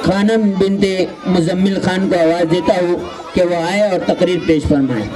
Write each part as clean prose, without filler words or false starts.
خانم بنت مزمل خان کو آواز دیتا ہوں کہ وہ آئے اور تقریر پیش فرمائیں۔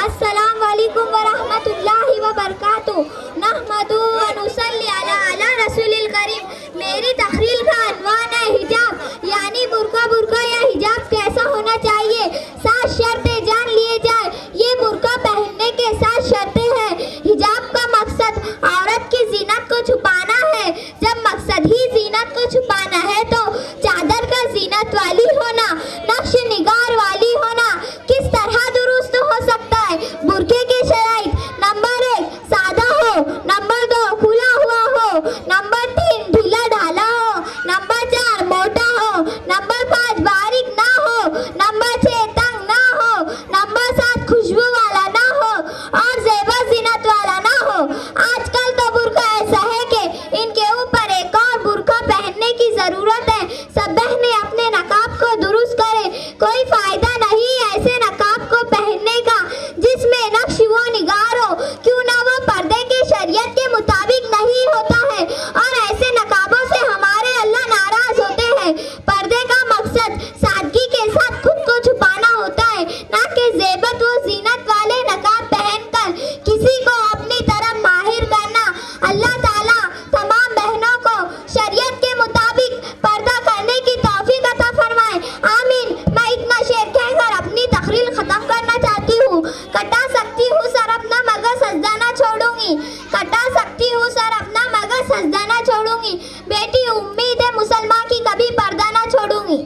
السلام علیکم ورحمۃ اللہ وبرکاتہ۔ نحمدہ و نصلی علی رسول الکریم۔ میری تقریر کا عنوان ہے حجاب، یعنی برقع یا حجاب کیسا ہونا چاہیے۔ 7 شرطیں جان لیے جائے۔ یہ برقع پہننے کے 7 شرطیں ہیں۔ حجاب کا مقصد عورت کی زینت کو چھپانا ہے۔ جب مقصد ہی زینت کو چھپانا ہے تو چادر کا زینت والی ہونا، نقش نگار والی ہونا کس طرح درست ہو سکتا ہے؟ برقعے کے شرائط: نمبر 1 سادہ ہو، نمبر 2 کھلا ہوا ہو، نمبر 3 ڈھیلا ڈھالا ہو، نمبر 4 موٹا ہو، نمبر 5 باریک نہ ہو، نمبر 6 تنگ نہ ہو، نمبر 7 خوشبو والا نہ ہو اور زیبا زینت والا نہ ہو۔ آج کل تو برقع ایسا ہے کہ ان کے اوپر ایک اور برقع پہننے کی ضرورت ہے۔ سب بہنیں اپنے نقاب کو درست کریں۔ کوئی فائدہ نہیں ایسے نقاب کو پہننے کا جس میں نقش و نگار ہو، کیوں نہ وہ پردے کی شریعت کے مطابق نہیں ہوتا ہے، اور ایسے نقابوں سے ہمارے اللہ ناراض ہوتے ہیں۔ پردے کا مقصد سادگی کے ساتھ خود کو چھپانا ہوتا ہے، نہ کہ زیبت و زینت والے نقاب پہن کر کسی کو اپنی طرف ماہر کرنا۔ اللہ تعالیٰ تمام بہنوں کو شریعت کے مطابق پردہ کرنے کی توفیق عطا فرمائے، آمین۔ میں اتنا شعر کہہ کر اپنی تقریر ختم کرنا چاہتی ہوں۔ کٹا سکتی ہوں سر اپنا مگر سجدہ نہ چھوڑوں گی، کٹا سکتی ہوں سر اپنا مگر سجدہ نہ چھوڑوں گی، بیٹی امید ہے مسلمان کی کبھی پردہ نہ چھوڑوں گی۔